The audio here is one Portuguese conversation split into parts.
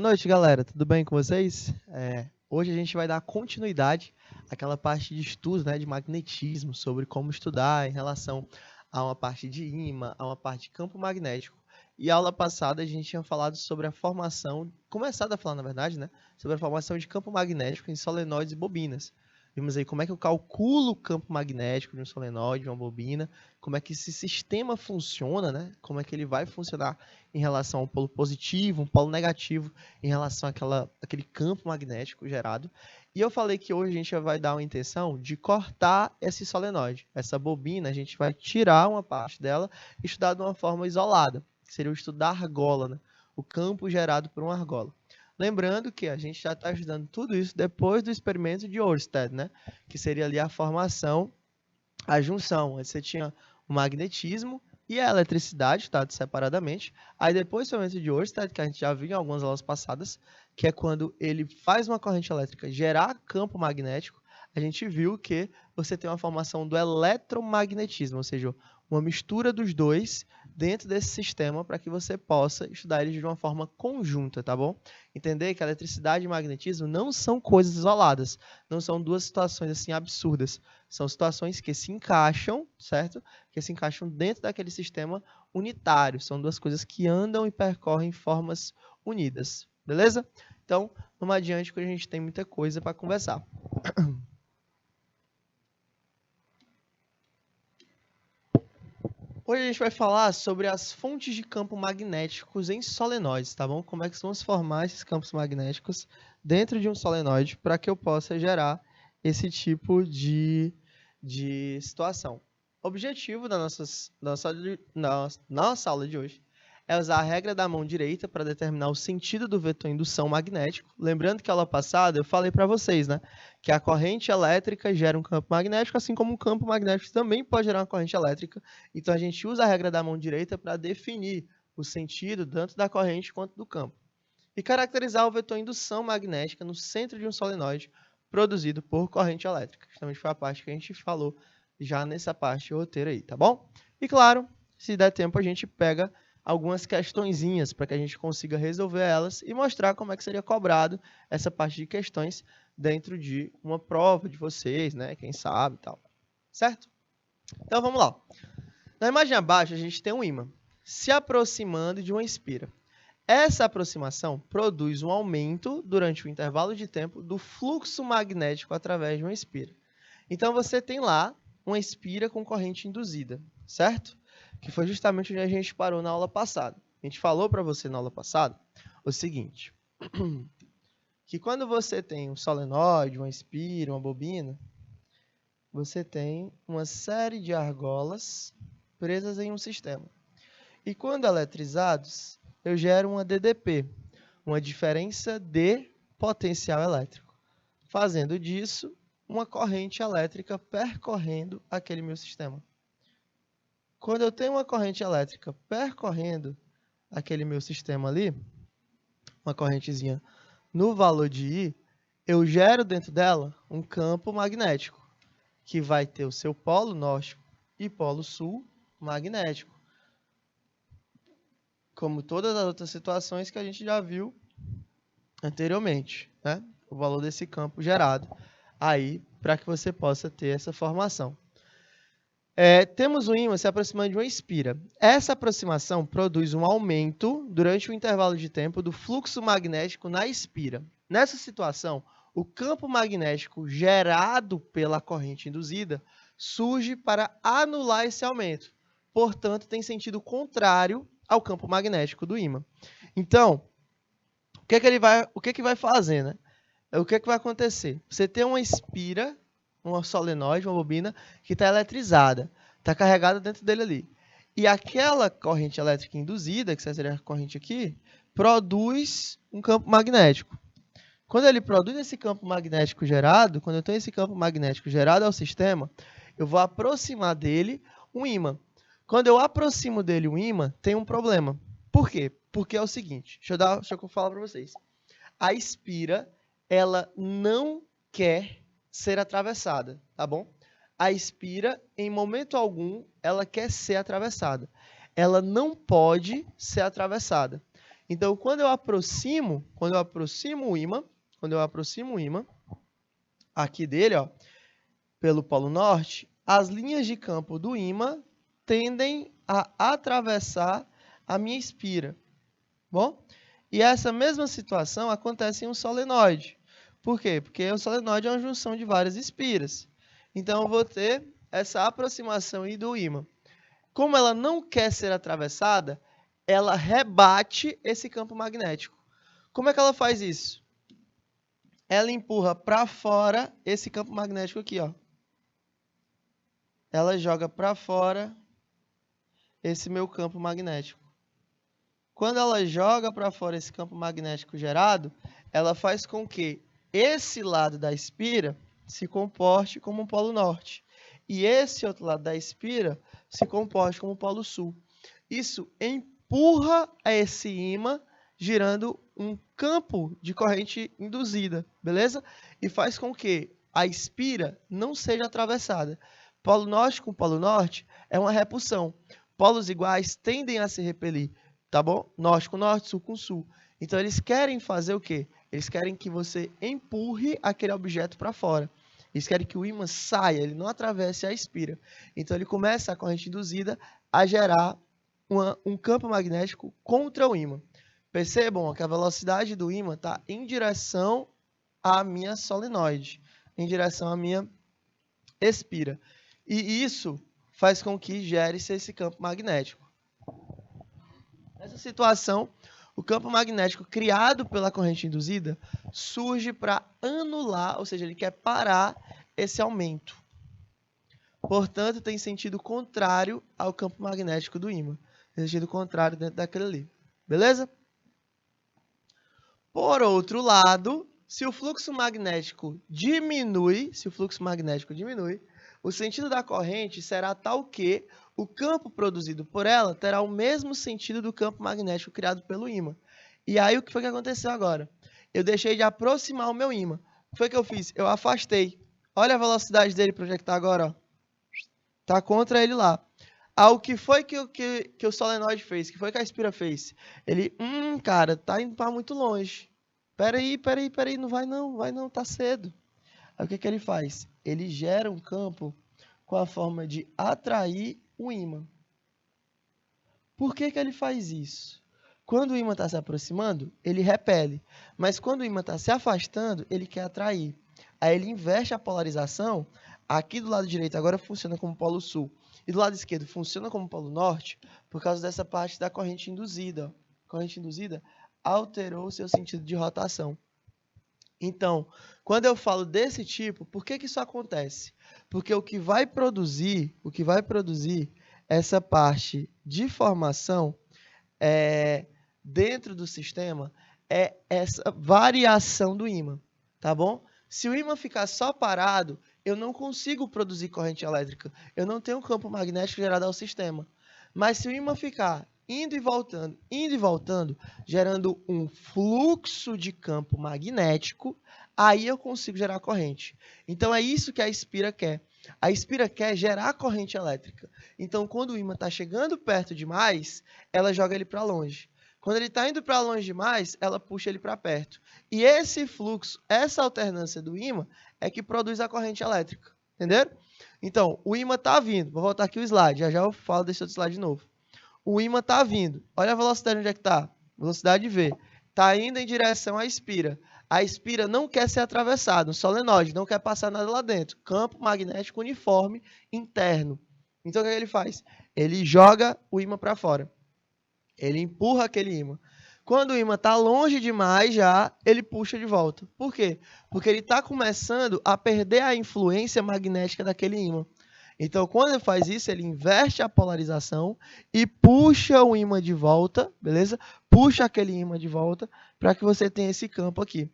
noite, galera. Tudo bem com vocês? Hoje a gente vai dar continuidade àquela parte de estudos, né, de magnetismo, sobre como estudar em relação a uma parte de ímã, a uma parte de campo magnético. E a aula passada a gente tinha falado sobre a formação, começado a falar, na verdade, né, sobre a formação de campo magnético em solenoides e bobinas. Vimos aí como é que eu calculo o campo magnético de um solenoide, de uma bobina, como é que esse sistema funciona, né? Como é que ele vai funcionar em relação ao polo positivo, um polo negativo, em relação àquele campo magnético gerado. E eu falei que hoje a gente vai dar uma intenção de cortar esse solenoide. Essa bobina, a gente vai tirar uma parte dela e estudar de uma forma isolada, que seria o estudo da argola, né? O campo gerado por uma argola. Lembrando que a gente já está estudando tudo isso depois do experimento de Ørsted, né? Que seria ali a formação, a junção. Você tinha o magnetismo e a eletricidade, tá? Separadamente. Aí depois do experimento de Ørsted, que a gente já viu em algumas aulas passadas, que é quando ele faz uma corrente elétrica gerar campo magnético, a gente viu que você tem uma formação do eletromagnetismo, ou seja, uma mistura dos dois dentro desse sistema para que você possa estudar eles de uma forma conjunta, tá bom? Entender que a eletricidade e o magnetismo não são coisas isoladas, não são duas situações assim absurdas, são situações que se encaixam, certo? Que se encaixam dentro daquele sistema unitário, são duas coisas que andam e percorrem formas unidas, beleza? Então, vamos adiante que a gente tem muita coisa para conversar. Hoje a gente vai falar sobre as fontes de campo magnéticos em solenoides, tá bom? Como é que vamos formar esses campos magnéticos dentro de um solenoide para que eu possa gerar esse tipo de situação. O objetivo da nossa aula de hoje é usar a regra da mão direita para determinar o sentido do vetor indução magnético. Lembrando que a aula passada eu falei para vocês, né, que a corrente elétrica gera um campo magnético, assim como um campo magnético também pode gerar uma corrente elétrica. Então a gente usa a regra da mão direita para definir o sentido tanto da corrente quanto do campo. E caracterizar o vetor indução magnética no centro de um solenoide produzido por corrente elétrica. Justamente foi a parte que a gente falou já nessa parte do roteiro aí, tá bom? E claro, se der tempo a gente pega algumas questõezinhas para que a gente consiga resolver elas e mostrar como é que seria cobrado essa parte de questões dentro de uma prova de vocês, né? Quem sabe e tal. Certo? Então vamos lá. Na imagem abaixo a gente tem um ímã se aproximando de uma espira. Essa aproximação produz um aumento durante o intervalo de tempo do fluxo magnético através de uma espira. Então você tem lá uma espira com corrente induzida, certo? Que foi justamente onde a gente parou na aula passada. A gente falou para você na aula passada o seguinte, que quando você tem um solenoide, uma espira, uma bobina, você tem uma série de argolas presas em um sistema. E quando eletrizados, eu gero uma DDP, uma diferença de potencial elétrico, fazendo disso uma corrente elétrica percorrendo aquele meu sistema. Quando eu tenho uma corrente elétrica percorrendo aquele meu sistema ali, uma correntezinha no valor de I, eu gero dentro dela um campo magnético, que vai ter o seu polo norte e polo sul magnético. Como todas as outras situações que a gente já viu anteriormente, né? O valor desse campo gerado aí para que você possa ter essa formação. Temos um ímã se aproximando de uma espira. Essa aproximação produz um aumento durante o intervalo de tempo do fluxo magnético na espira. Nessa situação, o campo magnético gerado pela corrente induzida surge para anular esse aumento. Portanto, tem sentido contrário ao campo magnético do ímã. Então, o que vai fazer, né? O que vai acontecer? Você tem uma espira, uma solenoide, uma bobina, que está eletrizada, está carregada dentro dele ali. E aquela corrente elétrica induzida, que seria a corrente aqui, produz um campo magnético. Quando ele produz esse campo magnético gerado, quando eu tenho esse campo magnético gerado ao sistema, eu vou aproximar dele um ímã. Quando eu aproximo dele um ímã, tem um problema. Por quê? Porque é o seguinte, deixa eu falar para vocês. A espira, ela não quer ser atravessada, tá bom? A espira, em momento algum, ela quer ser atravessada. Ela não pode ser atravessada. Então, quando eu aproximo o ímã, aqui dele, ó, pelo polo norte, as linhas de campo do ímã tendem a atravessar a minha espira. Bom? E essa mesma situação acontece em um solenoide. Por quê? Porque o solenoide é uma junção de várias espiras. Então, eu vou ter essa aproximação aí do ímã. Como ela não quer ser atravessada, ela rebate esse campo magnético. Como é que ela faz isso? Ela empurra para fora esse campo magnético aqui, ó. Ela joga para fora esse meu campo magnético. Quando ela joga para fora esse campo magnético gerado, ela faz com que esse lado da espira se comporte como um polo norte. E esse outro lado da espira se comporte como um polo sul. Isso empurra esse ímã girando um campo de corrente induzida, beleza? E faz com que a espira não seja atravessada. Polo norte com polo norte é uma repulsão. Polos iguais tendem a se repelir, tá bom? Norte com norte, sul com sul. Então, eles querem fazer o quê? Eles querem que você empurre aquele objeto para fora. Eles querem que o ímã saia, ele não atravesse a espira. Então, ele começa a corrente induzida a gerar um campo magnético contra o ímã. Percebam que a velocidade do ímã está em direção à minha solenoide, em direção à minha espira. E isso faz com que gere-se esse campo magnético. Nessa situação, o campo magnético criado pela corrente induzida surge para anular, ou seja, ele quer parar esse aumento. Portanto, tem sentido contrário ao campo magnético do ímã. Tem sentido contrário dentro daquele ali. Beleza? Por outro lado, se o fluxo magnético diminui, o sentido da corrente será tal que o campo produzido por ela terá o mesmo sentido do campo magnético criado pelo ímã. E aí, o que foi que aconteceu agora? Eu deixei de aproximar o meu ímã. O que foi que eu fiz? Eu afastei. Olha a velocidade dele para onde é que está agora. Está contra ele lá. O que foi que o solenoide fez? O que foi que a espira fez? Ele, cara, tá indo para muito longe. Peraí, não vai não, tá cedo. Aí o que ele faz? Ele gera um campo com a forma de atrair o ímã. Por que ele faz isso? Quando o ímã está se aproximando, ele repele. Mas quando o ímã está se afastando, ele quer atrair. Aí ele inverte a polarização. Aqui do lado direito agora funciona como polo sul. E do lado esquerdo funciona como polo norte por causa dessa parte da corrente induzida. A corrente induzida alterou o seu sentido de rotação. Então, quando eu falo desse tipo, por que isso acontece? Porque o que vai produzir essa parte de formação dentro do sistema é essa variação do ímã, tá bom? Se o ímã ficar só parado, eu não consigo produzir corrente elétrica. Eu não tenho um campo magnético gerado ao sistema. Mas se o ímã ficar indo e voltando, gerando um fluxo de campo magnético, aí eu consigo gerar corrente. Então, é isso que a espira quer. A espira quer gerar corrente elétrica. Então, quando o ímã está chegando perto demais, ela joga ele para longe. Quando ele está indo para longe demais, ela puxa ele para perto. E esse fluxo, essa alternância do ímã, é que produz a corrente elétrica. Entenderam? Então, o ímã está vindo. Vou voltar aqui o slide. Já eu falo desse outro slide de novo. O ímã está vindo. Olha a velocidade onde é que está. Velocidade V. Está indo em direção à espira. A espira não quer ser atravessada. O solenoide não quer passar nada lá dentro. Campo magnético uniforme interno. Então, o que ele faz? Ele joga o ímã para fora. Ele empurra aquele ímã. Quando o ímã está longe demais já, ele puxa de volta. Por quê? Porque ele está começando a perder a influência magnética daquele ímã. Então, quando ele faz isso, ele inverte a polarização e puxa o ímã de volta, beleza? Puxa aquele ímã de volta para que você tenha esse campo aqui.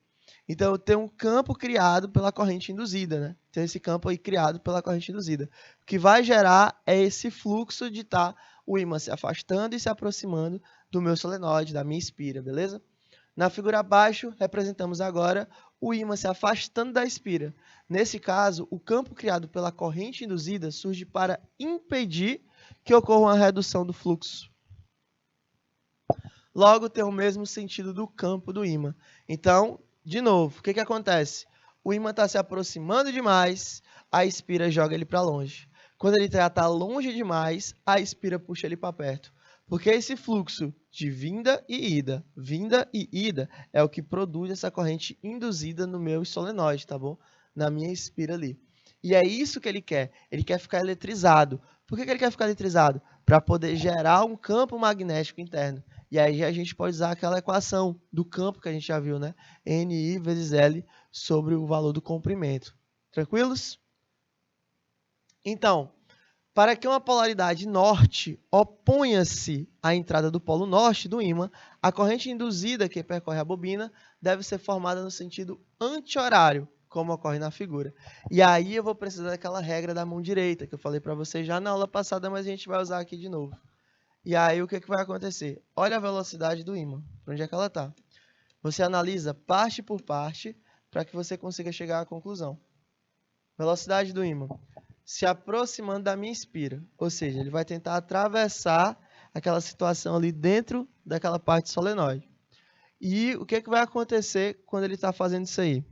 Então, tem um campo criado pela corrente induzida, né? Tem esse campo aí criado pela corrente induzida. O que vai gerar é esse fluxo de estar o ímã se afastando e se aproximando do meu solenoide, da minha espira, beleza? Na figura abaixo, representamos agora o ímã se afastando da espira. Nesse caso, o campo criado pela corrente induzida surge para impedir que ocorra uma redução do fluxo. logo tem o mesmo sentido do campo do ímã. Então, de novo, o que acontece? O ímã está se aproximando demais, a espira joga ele para longe. Quando ele já está longe demais, a espira puxa ele para perto. Porque esse fluxo de vinda e ida, é o que produz essa corrente induzida no meu solenoide, tá bom? Na minha espira ali. E é isso que ele quer. Ele quer ficar eletrizado. Por que ele quer ficar eletrizado? Para poder gerar um campo magnético interno. E aí a gente pode usar aquela equação do campo que a gente já viu, né? NI vezes L sobre o valor do comprimento. Tranquilos? Então, para que uma polaridade norte oponha-se à entrada do polo norte do ímã, a corrente induzida que percorre a bobina deve ser formada no sentido anti-horário, como ocorre na figura. E aí eu vou precisar daquela regra da mão direita, que eu falei para vocês já na aula passada, mas a gente vai usar aqui de novo. E aí o que vai acontecer? Olha a velocidade do ímã, onde é que ela está. Você analisa parte por parte para que você consiga chegar à conclusão. Velocidade do ímã se aproximando da minha espira, ou seja, ele vai tentar atravessar aquela situação ali dentro daquela parte solenoide. E o que vai acontecer quando ele está fazendo isso aí?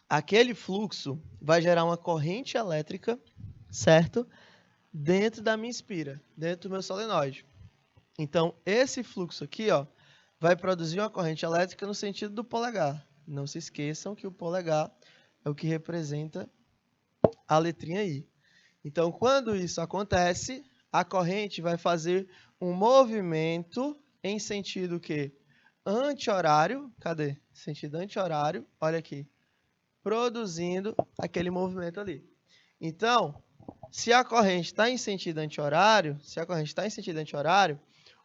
Aquele fluxo vai gerar uma corrente elétrica, certo? Dentro da minha espira, dentro do meu solenoide. Então, esse fluxo aqui, ó, vai produzir uma corrente elétrica no sentido do polegar. Não se esqueçam que o polegar é o que representa a letrinha I. Então, quando isso acontece, a corrente vai fazer um movimento em sentido que anti-horário, cadê? Sentido anti-horário, olha aqui, produzindo aquele movimento ali. Então, se a corrente está em sentido anti-horário,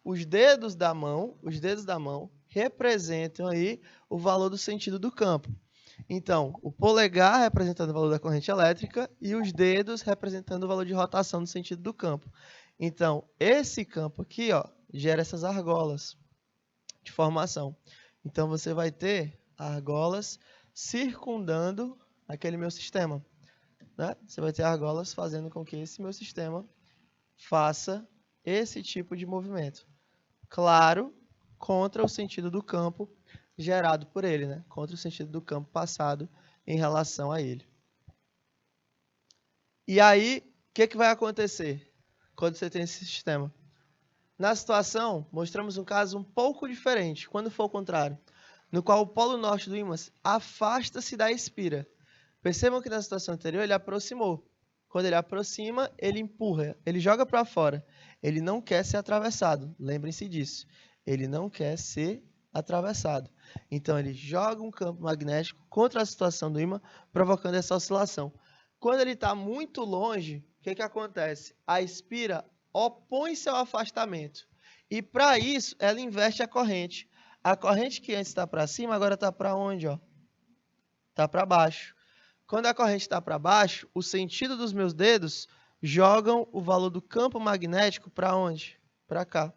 os dedos da mão representam aí o valor do sentido do campo. Então, o polegar representando o valor da corrente elétrica e os dedos representando o valor de rotação no sentido do campo. Então, esse campo aqui, ó, gera essas argolas de formação. Então, você vai ter argolas circundando aquele meu sistema, né? Você vai ter argolas fazendo com que esse meu sistema faça esse tipo de movimento. Claro, contra o sentido do campo gerado por ele, né? Contra o sentido do campo passado em relação a ele. E aí, o que vai acontecer quando você tem esse sistema? Na situação, mostramos um caso um pouco diferente, quando for o contrário, no qual o polo norte do ímã afasta-se da espira. Percebam que na situação anterior ele aproximou. Quando ele aproxima, ele empurra, ele joga para fora. Ele não quer ser atravessado, lembrem-se disso. Ele não quer ser atravessado. Então, ele joga um campo magnético contra a situação do ímã, provocando essa oscilação. Quando ele está muito longe, o que acontece? A espira opõe-se ao afastamento. E, para isso, ela inverte a corrente. A corrente que antes está para cima, agora está para onde? Está para baixo. Quando a corrente está para baixo, o sentido dos meus dedos jogam o valor do campo magnético para onde? Para cá.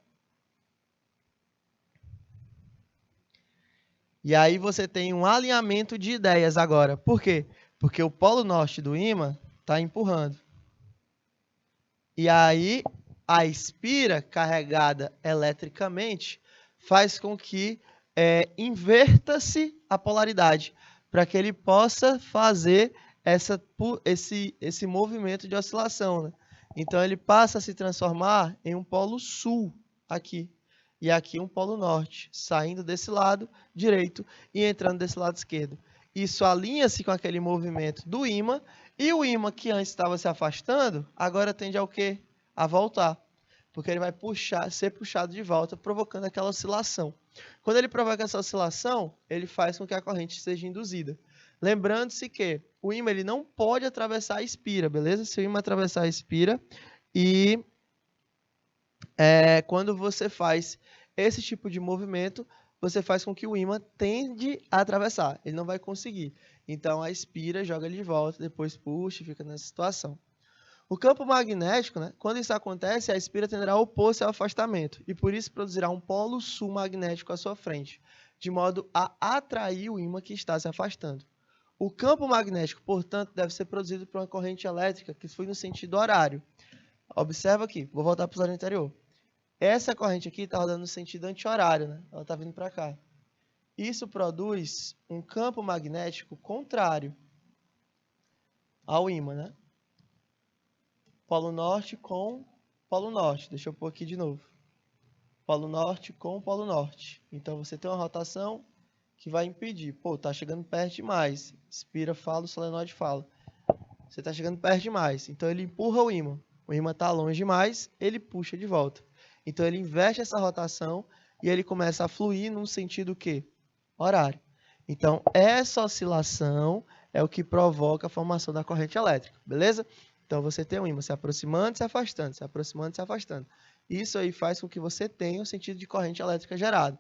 E aí você tem um alinhamento de ideias agora. Por quê? Porque o polo norte do ímã está empurrando. E aí a espira carregada eletricamente faz com que inverta-se a polaridade, para que ele possa fazer esse movimento de oscilação, né? Então, ele passa a se transformar em um polo sul aqui. E aqui um polo norte, saindo desse lado direito e entrando desse lado esquerdo. Isso alinha-se com aquele movimento do ímã, e o ímã que antes estava se afastando, agora tende ao quê? A voltar. Porque ele vai ser puxado de volta, provocando aquela oscilação. Quando ele provoca essa oscilação, ele faz com que a corrente seja induzida. Lembrando-se que o ímã ele não pode atravessar a espira, beleza? Se o ímã atravessar a espira, e quando você faz esse tipo de movimento, você faz com que o ímã tende a atravessar. Ele não vai conseguir. Então, a espira joga ele de volta, depois puxa e fica nessa situação. O campo magnético, né, quando isso acontece, a espira tenderá a opor-se ao afastamento e por isso produzirá um polo sul magnético à sua frente, de modo a atrair o ímã que está se afastando. O campo magnético, portanto, deve ser produzido por uma corrente elétrica que flui no sentido horário. Observa aqui, vou voltar para o slide anterior. Essa corrente aqui está rodando no sentido anti-horário, né? Ela está vindo para cá. Isso produz um campo magnético contrário ao ímã, né? Polo norte com polo norte. Deixa eu pôr aqui de novo. Polo norte com polo norte. Então, você tem uma rotação que vai impedir. Pô, tá chegando perto demais. Inspira, fala, o solenoide fala. Você tá chegando perto demais. Então, ele empurra o ímã. O ímã tá longe demais, ele puxa de volta. Então, ele inverte essa rotação e ele começa a fluir num sentido o quê? Horário. Então, essa oscilação é o que provoca a formação da corrente elétrica, beleza? Então, você tem um ímã se aproximando, se afastando, se aproximando, se afastando. Isso aí faz com que você tenha um sentido de corrente elétrica gerado.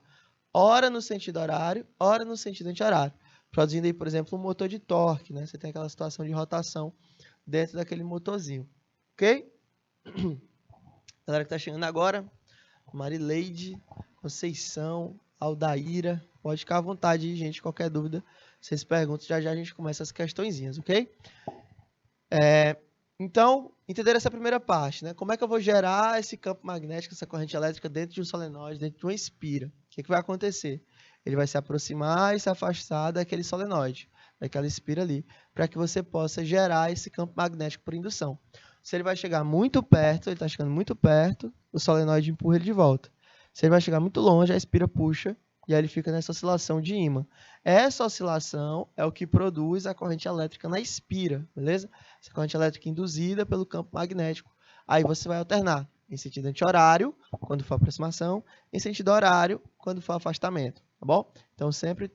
Ora no sentido horário, ora no sentido anti-horário. Produzindo aí, por exemplo, um motor de torque, né? Você tem aquela situação de rotação dentro daquele motorzinho. Ok? Galera que está chegando agora, Marileide, Conceição, Aldaíra, pode ficar à vontade, gente, qualquer dúvida, vocês perguntam, já já a gente começa as questõezinhas, ok? Então, entenderam essa primeira parte, né? Como é que eu vou gerar esse campo magnético, essa corrente elétrica dentro de um solenoide, dentro de uma espira? O que vai acontecer? Ele vai se aproximar e se afastar daquele solenoide, daquela espira ali, para que você possa gerar esse campo magnético por indução. Se ele vai chegar muito perto, ele está chegando muito perto, o solenoide empurra ele de volta. Se ele vai chegar muito longe, a espira puxa e aí ele fica nessa oscilação de ímã. Essa oscilação é o que produz a corrente elétrica na espira, beleza? Essa corrente elétrica induzida pelo campo magnético. Aí você vai alternar em sentido anti-horário, quando for aproximação, em sentido horário, quando for afastamento, tá bom? Então, sempre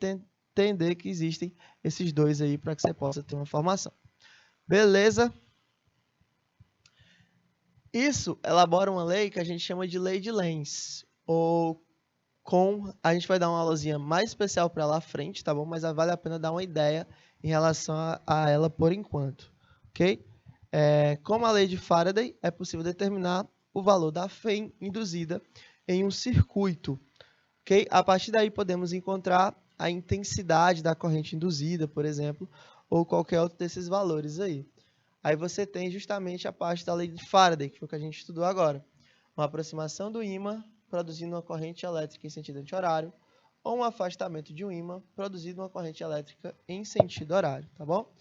entender que existem esses dois aí para que você possa ter uma formação. Beleza? Isso elabora uma lei que a gente chama de lei de Lenz, ou a gente vai dar uma aulazinha mais especial para lá à frente, tá bom? Mas vale a pena dar uma ideia em relação a ela por enquanto, ok? Como a lei de Faraday, é possível determinar o valor da Fem induzida em um circuito, ok? A partir daí podemos encontrar a intensidade da corrente induzida, por exemplo, ou qualquer outro desses valores aí. Aí você tem justamente a parte da lei de Faraday, que foi o que a gente estudou agora. Uma aproximação do ímã produzindo uma corrente elétrica em sentido anti-horário, ou um afastamento de um ímã produzindo uma corrente elétrica em sentido horário, tá bom?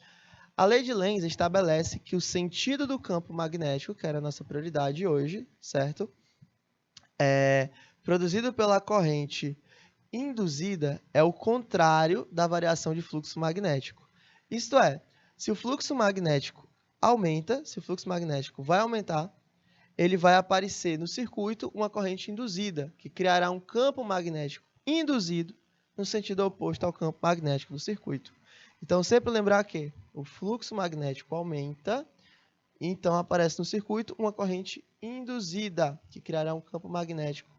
A lei de Lenz estabelece que o sentido do campo magnético, que era a nossa prioridade hoje, certo? Produzido pela corrente induzida é o contrário da variação de fluxo magnético. Isto é, se o fluxo magnético aumenta, se o fluxo magnético vai aumentar, ele vai aparecer no circuito uma corrente induzida, que criará um campo magnético induzido no sentido oposto ao campo magnético do circuito. Então, sempre lembrar que o fluxo magnético aumenta, então aparece no circuito uma corrente induzida, que criará um campo magnético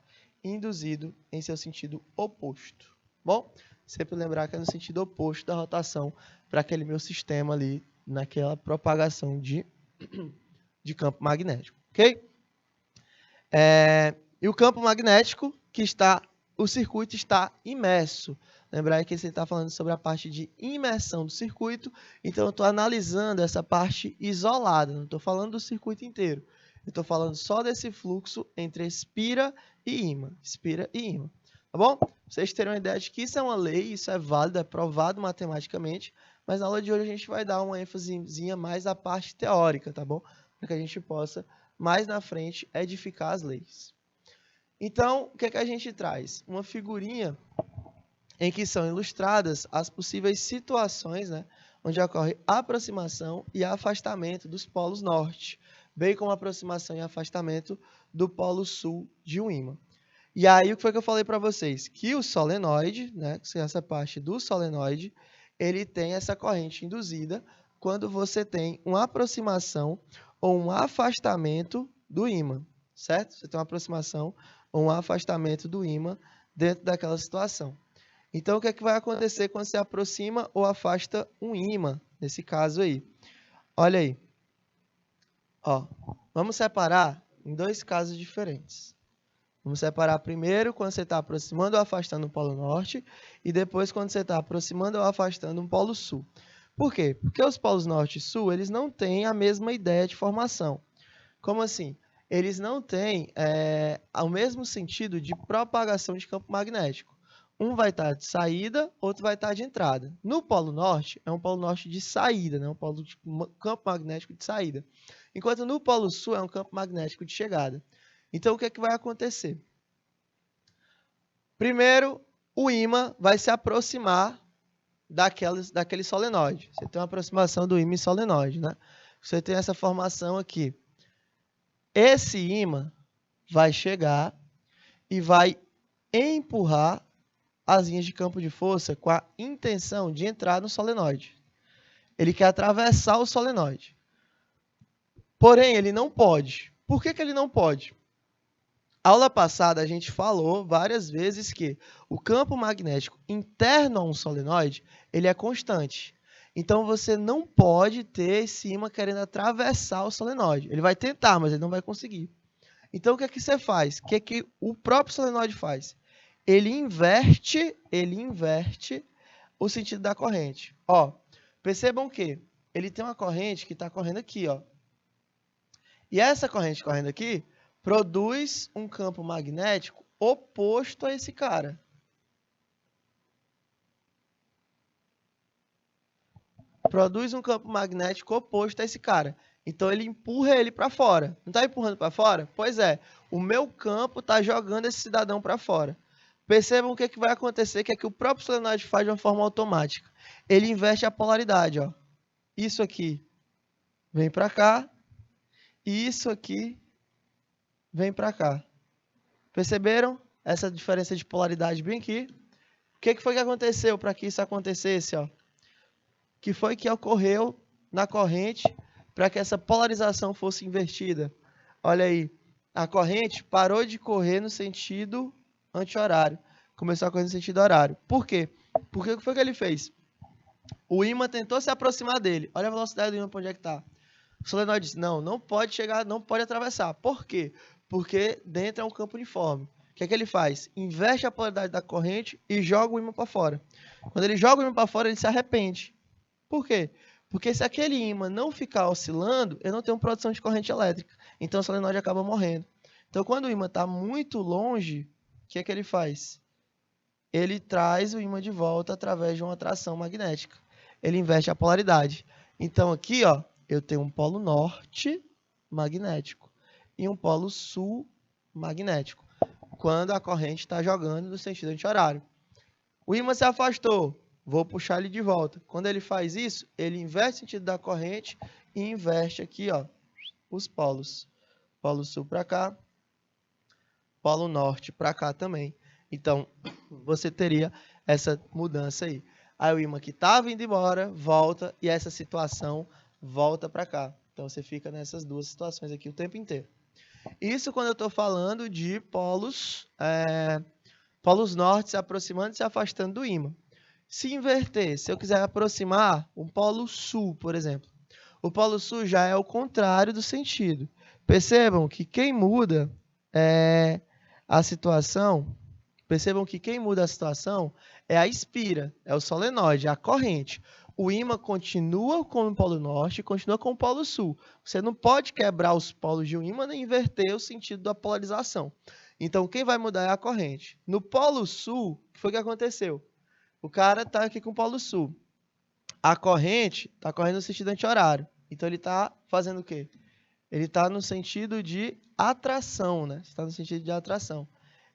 induzido em seu sentido oposto. Bom, sempre lembrar que é no sentido oposto da rotação para aquele meu sistema ali, naquela propagação de campo magnético, ok? E o campo magnético o circuito está imerso. Lembrar que você está falando sobre a parte de imersão do circuito, então eu estou analisando essa parte isolada, não estou falando do circuito inteiro. Eu estou falando só desse fluxo entre espira e ímã. Espira e ímã. Tá bom? Vocês terão uma ideia de que isso é uma lei, isso é válido, é provado matematicamente, mas na aula de hoje a gente vai dar uma ênfasezinha mais à parte teórica, tá bom? Para que a gente possa, mais na frente, edificar as leis. Então, o que é que a gente traz? Uma figurinha em que são ilustradas as possíveis situações, né, onde ocorre aproximação e afastamento dos polos norte, bem como aproximação e afastamento do polo sul de um ímã. E aí, o que foi que eu falei para vocês? Que o solenoide, né, essa parte do solenoide, ele tem essa corrente induzida quando você tem uma aproximação ou um afastamento do ímã, certo? Você tem uma aproximação ou um afastamento do ímã dentro daquela situação. Então, o que é que vai acontecer quando você aproxima ou afasta um ímã, nesse caso aí? Olha aí. Ó, vamos separar em dois casos diferentes. Vamos separar primeiro quando você está aproximando ou afastando um polo norte e depois quando você está aproximando ou afastando um polo sul. Por quê? Porque os polos norte e sul, eles não têm a mesma ideia de formação. Como assim? eles não têm o mesmo sentido de propagação de campo magnético. Um vai estar de saída, outro vai estar de entrada. No Polo Norte, é um Polo Norte de saída, né? Um polo de campo magnético de saída. Enquanto no Polo Sul é um campo magnético de chegada. Então, o que é que vai acontecer? Primeiro, o ímã vai se aproximar daquele solenoide. Você tem uma aproximação do ímã e solenoide, né? Você tem essa formação aqui. Esse ímã vai chegar e vai empurrar as linhas de campo de força com a intenção de entrar no solenoide. Ele quer atravessar o solenoide. Porém, ele não pode. Por que ele não pode? Aula passada a gente falou várias vezes que o campo magnético interno a um solenoide, ele é constante. Então você não pode ter esse ímã querendo atravessar o solenoide. Ele vai tentar, mas ele não vai conseguir. Então o que é que você faz? O que é que o próprio solenoide faz? Ele inverte o sentido da corrente. Ó, percebam que ele tem uma corrente que está correndo aqui, ó. E essa corrente correndo aqui produz um campo magnético oposto a esse cara. Produz um campo magnético oposto a esse cara. Então ele empurra ele para fora. Não está empurrando para fora? Pois é. O meu campo está jogando esse cidadão para fora. Percebam o que vai acontecer, que é que o próprio solenoide faz de uma forma automática. Ele inverte a polaridade, ó. Isso aqui vem para cá e isso aqui vem para cá. Perceberam essa diferença de polaridade bem aqui? O que foi que aconteceu para que isso acontecesse, ó? Que foi que ocorreu na corrente para que essa polarização fosse invertida? Olha aí, a corrente parou de correr no sentido anti-horário, começou a correr no sentido horário. Por quê? Porque o que foi que ele fez? O ímã tentou se aproximar dele. Olha a velocidade do ímã para onde é que está. O solenoide disse, não pode chegar, não pode atravessar. Por quê? Porque dentro é um campo uniforme. O que é que ele faz? Inverte a polaridade da corrente e joga o ímã para fora. Quando ele joga o ímã para fora, ele se arrepende. Por quê? Porque se aquele ímã não ficar oscilando, eu não tenho produção de corrente elétrica. Então o solenoide acaba morrendo. Então quando o ímã está muito longe, o que é que ele faz? Ele traz o ímã de volta através de uma atração magnética. Ele inverte a polaridade. Então aqui, ó, eu tenho um polo norte magnético e um polo sul magnético, quando a corrente está jogando no sentido anti-horário. O ímã se afastou, vou puxar ele de volta. Quando ele faz isso, ele inverte o sentido da corrente e inverte aqui, ó, os polos. Polo sul para cá, polo norte para cá também. Então, você teria essa mudança aí. Aí o ímã que estava indo embora, volta, e essa situação volta para cá. Então, você fica nessas duas situações aqui o tempo inteiro. Isso quando eu estou falando de polos norte se aproximando e se afastando do ímã. Se inverter, se eu quiser aproximar um polo sul, por exemplo, o polo sul já é o contrário do sentido. Percebam que quem muda a situação é a espira, é o solenoide, é a corrente. O ímã continua com o polo norte e continua com o polo sul. Você não pode quebrar os polos de um ímã nem inverter o sentido da polarização. Então, quem vai mudar é a corrente. No polo sul, o que foi que aconteceu? O cara está aqui com o polo sul. A corrente está correndo no sentido anti-horário. Então, ele está fazendo o quê? Ele está no sentido de atração, né? Está no sentido de atração.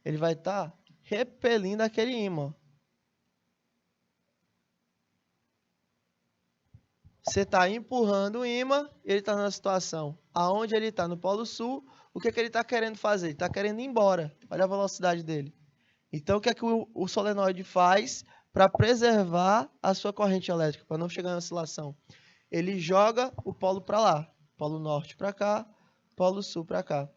Ele vai estar repelindo aquele ímã. Você está empurrando o ímã, ele está na situação aonde ele está no polo sul, o que ele está querendo fazer? Ele está querendo ir embora. Olha a velocidade dele. Então, o que é que o solenoide faz para preservar a sua corrente elétrica, para não chegar em oscilação? Ele joga o polo para lá. Polo norte para cá, polo sul para cá.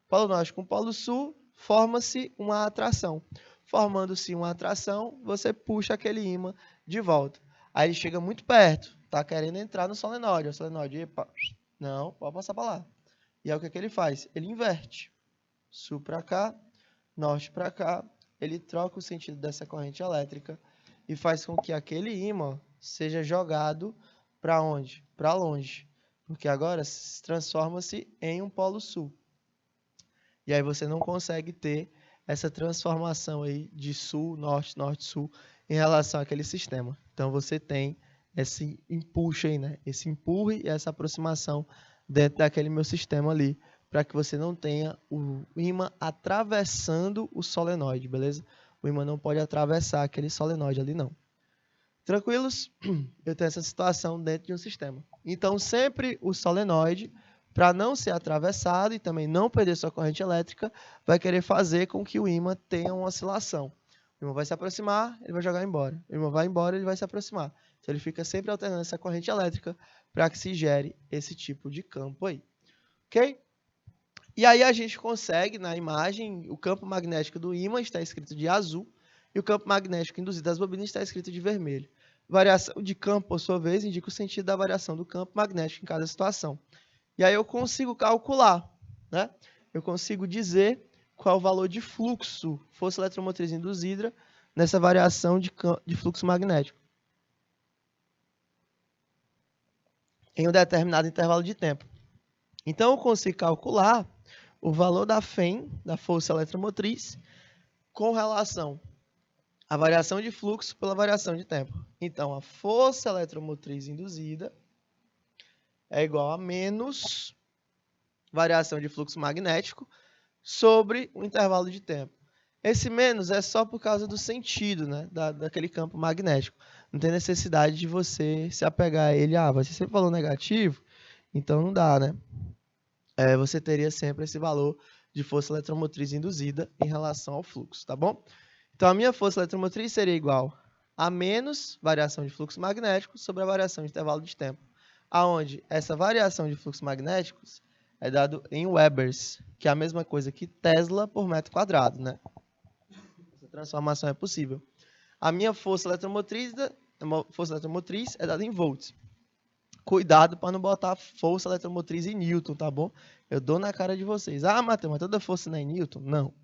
Polo norte com polo sul, forma-se uma atração. Formando-se uma atração, você puxa aquele ímã de volta. Aí ele chega muito perto, está querendo entrar no solenoide. O solenoide, epa, não, pode passar para lá. E aí o que ele faz? Ele inverte. Sul para cá, norte para cá. Ele troca o sentido dessa corrente elétrica e faz com que aquele ímã seja jogado para onde? Para longe. Porque agora transforma-se em um polo sul. E aí você não consegue ter essa transformação aí de sul, norte, norte, sul em relação àquele sistema. Então você tem esse empuxo aí, né? Esse empurre e essa aproximação dentro daquele meu sistema ali, para que você não tenha o ímã atravessando o solenoide, beleza? O ímã não pode atravessar aquele solenoide ali, não. Tranquilos? Eu tenho essa situação dentro de um sistema. Então, sempre o solenoide, para não ser atravessado e também não perder sua corrente elétrica, vai querer fazer com que o ímã tenha uma oscilação. O ímã vai se aproximar, ele vai jogar embora. O ímã vai embora, ele vai se aproximar. Então, ele fica sempre alternando essa corrente elétrica para que se gere esse tipo de campo aí. Ok? E aí a gente consegue, na imagem, o campo magnético do ímã está escrito de azul e o campo magnético induzido das bobinas está escrito de vermelho. Variação de campo, por sua vez, indica o sentido da variação do campo magnético em cada situação. E aí eu consigo calcular, né? Eu consigo dizer qual o valor de fluxo, força eletromotriz induzida, nessa variação de fluxo magnético em um determinado intervalo de tempo. Então eu consigo calcular o valor da FEM, da força eletromotriz, com relação à variação de fluxo pela variação de tempo. Então, a força eletromotriz induzida é igual a menos variação de fluxo magnético sobre o intervalo de tempo. Esse menos é só por causa do sentido, né, daquele campo magnético. Não tem necessidade de você se apegar a ele. Vai ser sempre valor negativo, então não dá, né? Você teria sempre esse valor de força eletromotriz induzida em relação ao fluxo, tá bom? Então, a minha força eletromotriz seria igual a menos variação de fluxo magnético sobre a variação de intervalo de tempo, aonde essa variação de fluxos magnéticos é dado em Webers, que é a mesma coisa que Tesla por metro quadrado, né? Essa transformação é possível. A minha força eletromotriz é dada em volts. Cuidado para não botar força eletromotriz em Newton, tá bom? Eu dou na cara de vocês. Matheus, mas toda força não é em Newton? Não.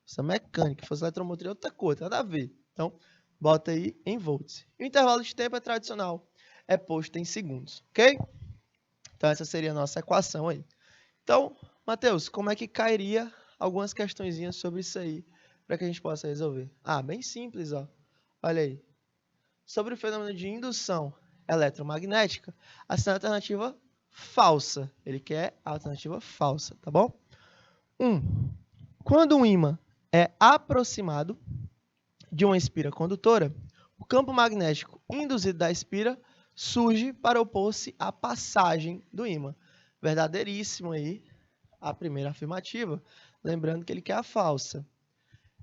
Força mecânica, força eletromotriz é outra coisa, nada a ver. Então, bota aí em volts. O intervalo de tempo é tradicional, é posto em segundos, ok? Então, essa seria a nossa equação aí. Então, Matheus, como é que cairia algumas questõezinhas sobre isso aí, para que a gente possa resolver? Bem simples, ó. Olha aí. Sobre o fenômeno de indução eletromagnética, a alternativa falsa. Ele quer a alternativa falsa, tá bom? Quando um ímã é aproximado de uma espira condutora, o campo magnético induzido da espira surge para opor-se à passagem do ímã. Verdadeiríssimo aí a primeira afirmativa, lembrando que ele quer a falsa.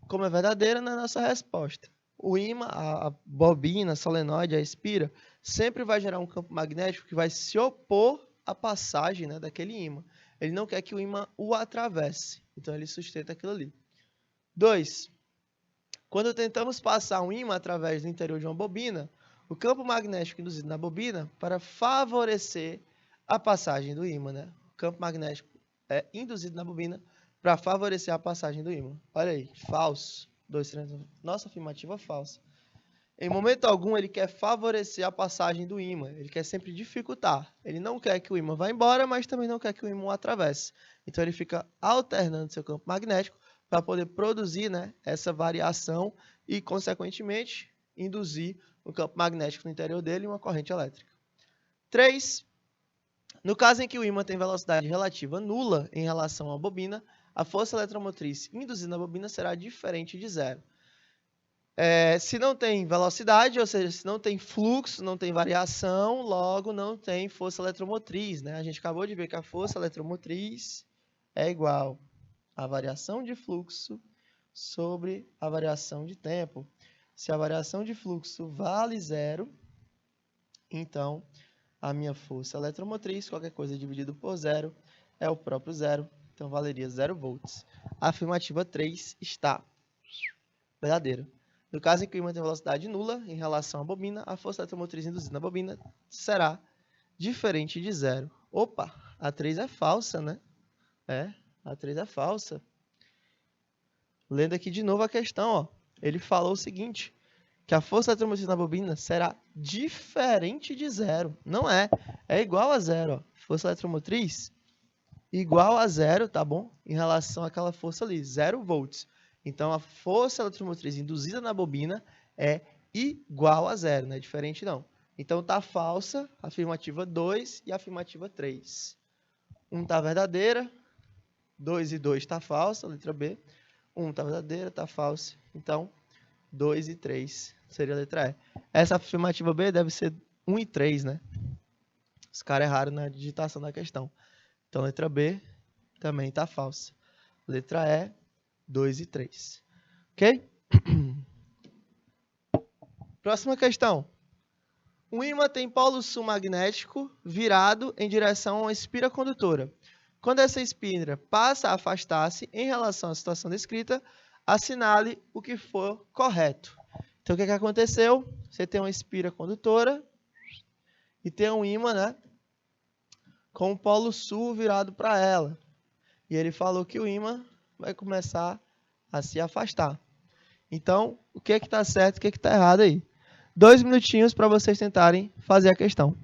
Como é verdadeira na nossa resposta. O ímã, a bobina, a solenoide, a espira, sempre vai gerar um campo magnético que vai se opor à passagem, né, daquele ímã. Ele não quer que o ímã o atravesse, então ele sustenta aquilo ali. 2. Quando tentamos passar um ímã através do interior de uma bobina, o campo magnético induzido na bobina para favorecer a passagem do ímã, né? O campo magnético é induzido na bobina para favorecer a passagem do ímã. Olha aí, falso. 2, nossa afirmativa falsa. Em momento algum, ele quer favorecer a passagem do ímã. Ele quer sempre dificultar. Ele não quer que o ímã vá embora, mas também não quer que o ímã o atravesse. Então, ele fica alternando seu campo magnético para poder produzir, né, essa variação e, consequentemente, induzir o campo magnético no interior dele e uma corrente elétrica. 3. No caso em que o ímã tem velocidade relativa nula em relação à bobina, a força eletromotriz induzida na bobina será diferente de zero. Se não tem velocidade, ou seja, se não tem fluxo, não tem variação, logo não tem força eletromotriz, né? A gente acabou de ver que a força eletromotriz é igual à variação de fluxo sobre a variação de tempo. Se a variação de fluxo vale zero, então a minha força eletromotriz, qualquer coisa dividido por zero, é o próprio zero, então valeria 0 volts. A afirmativa 3 está verdadeira. No caso em que o ímã tem velocidade nula em relação à bobina, a força eletromotriz induzida na bobina será diferente de zero. Opa, a 3 é falsa, né? A 3 é falsa. Lendo aqui de novo a questão, ó. Ele falou o seguinte, que a força eletromotriz na bobina será diferente de zero. Não é igual a zero. Ó. Força eletromotriz igual a zero, tá bom? Em relação àquela força ali, 0 volts. Então, a força eletromotriz induzida na bobina é igual a zero, não é diferente não. Então, tá falsa, afirmativa 2 e afirmativa 3. 1 tá verdadeira, 2 e 2 tá falsa, letra B. 1 tá verdadeira, tá falsa. Então, 2 e 3 seria a letra E. Essa afirmativa B deve ser 1 e 3, né? Os caras erraram na digitação da questão. Então, letra B também tá falsa. Letra E, 2 e 3. Ok? Próxima questão. O ímã tem polo sul magnético virado em direção a uma espira condutora. Quando essa espira passa a afastar-se em relação à situação descrita, assinale o que for correto. Então, o que aconteceu? Você tem uma espira condutora e tem um ímã, né, com o polo sul virado para ela. E ele falou que o ímã vai começar a se afastar. Então, o que está certo e o que está errado aí? 2 minutinhos para vocês tentarem fazer a questão.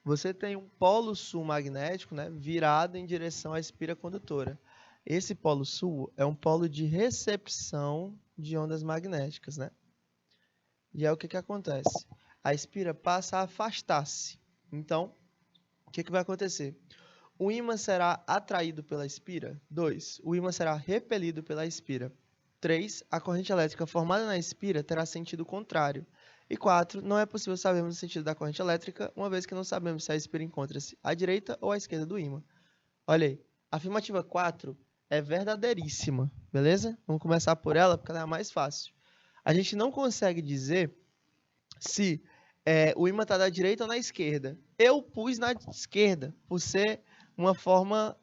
Você tem um polo sul magnético, né, virado em direção à espira condutora. Esse polo sul é um polo de recepção de ondas magnéticas, né? E aí o que acontece? A espira passa a afastar-se. Então, o que vai acontecer? O ímã será atraído pela espira. 2. O ímã será repelido pela espira. 3. A corrente elétrica formada na espira terá sentido contrário. E 4. Não é possível sabermos o sentido da corrente elétrica, uma vez que não sabemos se a espira encontra-se à direita ou à esquerda do ímã. Olha aí, a afirmativa 4 é verdadeiríssima, beleza? Vamos começar por ela, porque ela é a mais fácil. A gente não consegue dizer se o ímã está da direita ou na esquerda. Eu pus na esquerda, por ser uma forma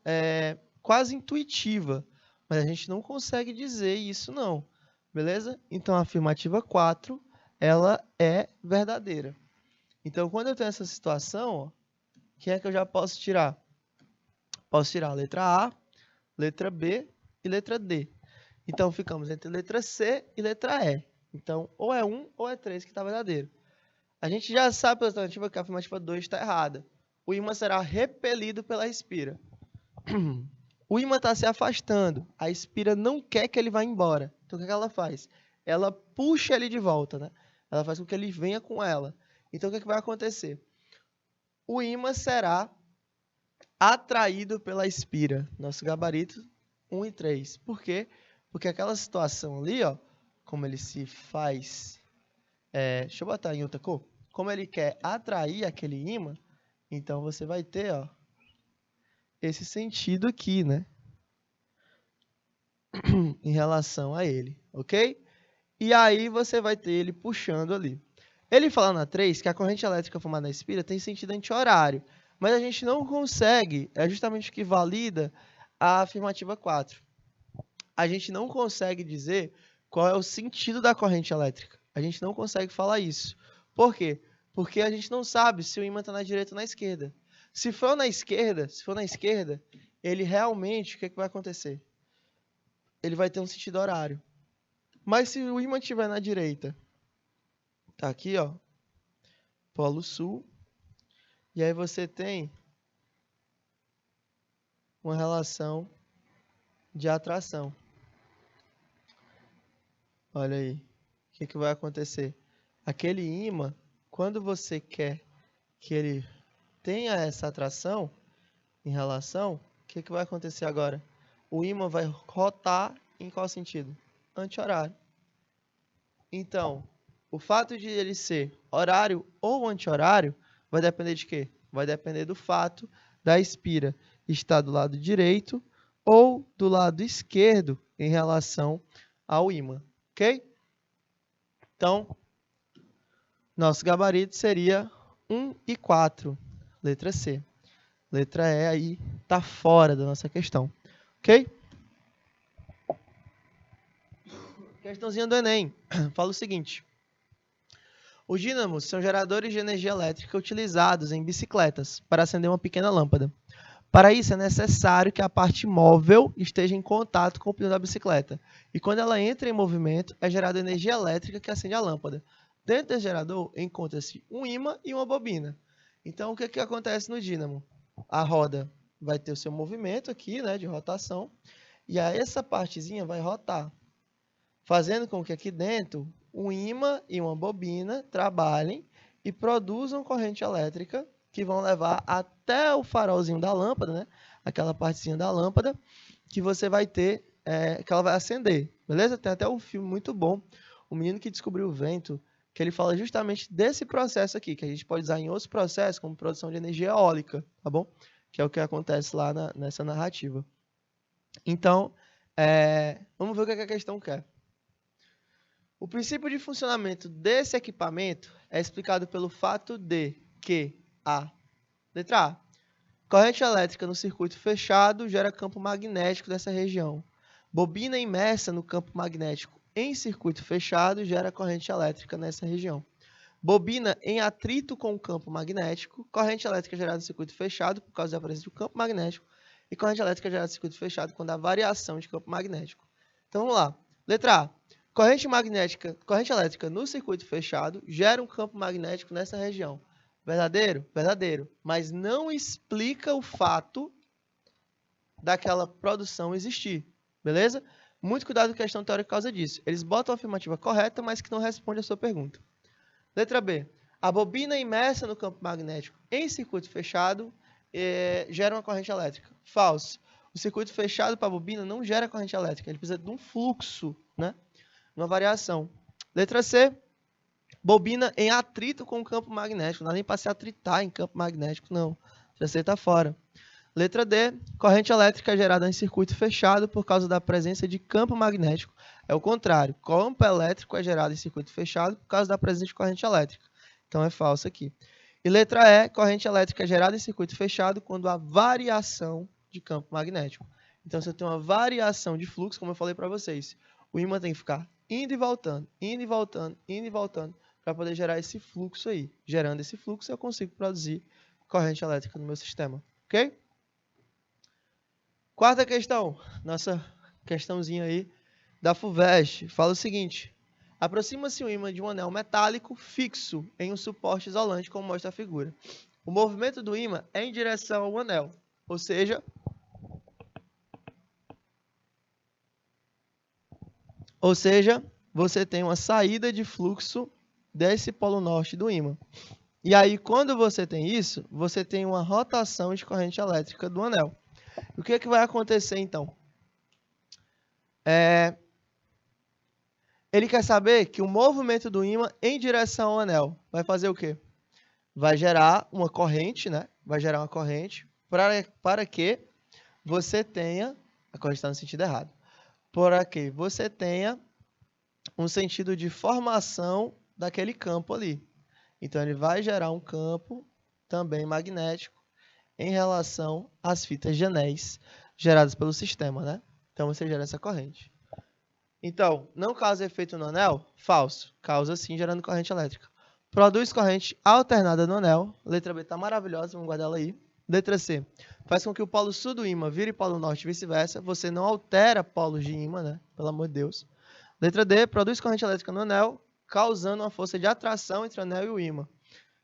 quase intuitiva, mas a gente não consegue dizer isso não, beleza? Então, a afirmativa 4, ela é verdadeira. Então, quando eu tenho essa situação, ó, o que é que eu já posso tirar? Posso tirar a letra A, letra B e letra D. Então, ficamos entre letra C e letra E. Então, ou é 1 ou é 3 que está verdadeiro. A gente já sabe pela alternativa que a afirmativa 2 está errada. O ímã será repelido pela espira. O ímã está se afastando. A espira não quer que ele vá embora. Então, o que ela faz? Ela puxa ele de volta, né? Ela faz com que ele venha com ela. Então, o que vai acontecer? O ímã será atraído pela espira. Nosso gabarito 1 e 3. Por quê? Porque aquela situação ali, ó, como ele se faz... deixa eu botar em outra cor. Como ele quer atrair aquele ímã, então você vai ter, ó, esse sentido aqui, né? Em relação a ele, ok? E aí você vai ter ele puxando ali. Ele fala na 3 que a corrente elétrica formada na espira tem sentido anti-horário, mas a gente não consegue, é justamente o que valida a afirmativa 4. A gente não consegue dizer qual é o sentido da corrente elétrica. A gente não consegue falar isso. Por quê? Porque a gente não sabe se o ímã está na direita ou na esquerda. Se for na esquerda, ele realmente, o que vai acontecer? Ele vai ter um sentido horário. Mas se o ímã estiver na direita, tá aqui, ó, polo sul, e aí você tem uma relação de atração. Olha aí, o que vai acontecer? Aquele ímã, quando você quer que ele tenha essa atração em relação, o que vai acontecer agora? O ímã vai rotar em qual sentido? Anti-horário. Então, o fato de ele ser horário ou anti-horário vai depender de quê? Vai depender do fato da espira estar do lado direito ou do lado esquerdo em relação ao ímã, ok? Então, nosso gabarito seria 1 e 4, letra C. Letra E aí está fora da nossa questão, ok? Questãozinha do Enem. Fala o seguinte. Os dínamos são geradores de energia elétrica utilizados em bicicletas para acender uma pequena lâmpada. Para isso, é necessário que a parte móvel esteja em contato com o pneu da bicicleta. E quando ela entra em movimento, é gerada energia elétrica que acende a lâmpada. Dentro desse gerador, encontra-se um ímã e uma bobina. Então, o que acontece no dínamo? A roda vai ter o seu movimento aqui, né, de rotação, e aí essa partezinha vai rotar, fazendo com que aqui dentro um ímã e uma bobina trabalhem e produzam corrente elétrica que vão levar até o farolzinho da lâmpada, né? Aquela partezinha da lâmpada que você vai ter, que ela vai acender, beleza? Tem até um filme muito bom, O Menino que Descobriu o Vento, que ele fala justamente desse processo aqui, que a gente pode usar em outros processos, como produção de energia eólica, tá bom? Que é o que acontece lá nessa narrativa. Então, vamos ver o que a questão quer. O princípio de funcionamento desse equipamento é explicado pelo fato de que letra A, corrente elétrica no circuito fechado gera campo magnético dessa região. Bobina imersa no campo magnético em circuito fechado gera corrente elétrica nessa região. Bobina em atrito com o campo magnético, corrente elétrica gerada no circuito fechado por causa da presença do campo magnético e corrente elétrica gerada no circuito fechado quando há variação de campo magnético. Então vamos lá. Letra A. Corrente elétrica no circuito fechado gera um campo magnético nessa região. Verdadeiro? Verdadeiro. Mas não explica o fato daquela produção existir. Beleza? Muito cuidado com a questão teórica por causa disso. Eles botam a afirmativa correta, mas que não responde a sua pergunta. Letra B. A bobina imersa no campo magnético em circuito fechado gera uma corrente elétrica. Falso. O circuito fechado para a bobina não gera corrente elétrica. Ele precisa de um fluxo, né? Uma variação. Letra C. Bobina em atrito com o campo magnético. Não dá nem para se atritar em campo magnético, não. Letra C está fora. Letra D. Corrente elétrica gerada em circuito fechado por causa da presença de campo magnético. É o contrário. Campo elétrico é gerado em circuito fechado por causa da presença de corrente elétrica. Então é falso aqui. E letra E. Corrente elétrica é gerada em circuito fechado quando há variação de campo magnético. Então, se eu tenho uma variação de fluxo, como eu falei para vocês, o ímã tem que ficar indo e voltando, indo e voltando, indo e voltando, para poder gerar esse fluxo aí. Gerando esse fluxo, eu consigo produzir corrente elétrica no meu sistema. Ok? Quarta questão. Nossa questãozinha aí da FUVEST. Fala o seguinte. Aproxima-se um ímã de um anel metálico fixo em um suporte isolante, como mostra a figura. O movimento do ímã é em direção ao anel. Ou seja, você tem uma saída de fluxo desse polo norte do ímã. E aí, quando você tem isso, você tem uma rotação de corrente elétrica do anel. O que vai acontecer, então? Ele quer saber que o movimento do ímã em direção ao anel vai fazer o quê? Vai gerar uma corrente, né? Vai gerar uma corrente para que você tenha... A corrente está no sentido errado. Para que você tenha um sentido de formação daquele campo ali. Então, ele vai gerar um campo também magnético em relação às fitas de anéis geradas pelo sistema, né? Então, você gera essa corrente. Então, não causa efeito no anel? Falso. Causa sim, gerando corrente elétrica. Produz corrente alternada no anel. Letra B está maravilhosa, vamos guardar ela aí. Letra C. Faz com que o polo sul do ímã vire polo norte e vice-versa. Você não altera polos de ímã, né? Pelo amor de Deus. Letra D. Produz corrente elétrica no anel, causando uma força de atração entre o anel e o ímã.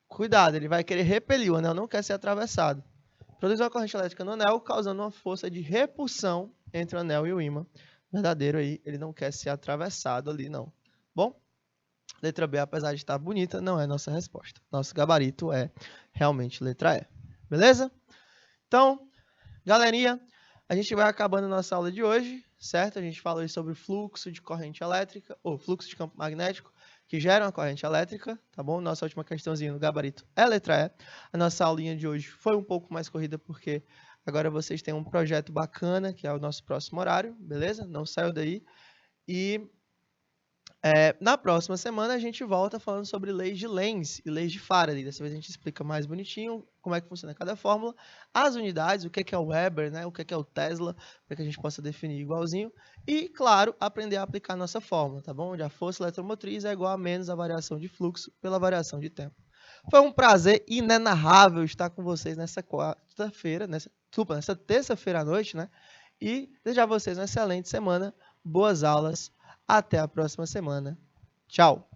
Cuidado, ele vai querer repelir, o anel não quer ser atravessado. Produz uma corrente elétrica no anel, causando uma força de repulsão entre o anel e o ímã. Verdadeiro aí, ele não quer ser atravessado ali, não. Bom, letra B, apesar de estar bonita, não é nossa resposta. Nosso gabarito é realmente letra E. Beleza? Então, galerinha, a gente vai acabando nossa aula de hoje, certo? A gente falou aí sobre fluxo de corrente elétrica, ou fluxo de campo magnético, que gera uma corrente elétrica, tá bom? Nossa última questãozinha no gabarito é a letra E. A nossa aulinha de hoje foi um pouco mais corrida, porque agora vocês têm um projeto bacana, que é o nosso próximo horário, beleza? Não saiam daí. E na próxima semana a gente volta falando sobre leis de Lenz e leis de Faraday. Dessa vez a gente explica mais bonitinho como é que funciona cada fórmula, as unidades, o que é o Weber, né? O que é o Tesla, para que a gente possa definir igualzinho. E, claro, aprender a aplicar a nossa fórmula, tá bom? Onde a força eletromotriz é igual a menos a variação de fluxo pela variação de tempo. Foi um prazer inenarrável estar com vocês nessa quarta-feira, nessa terça-feira à noite, né? E desejar a vocês uma excelente semana, boas aulas. Até a próxima semana. Tchau!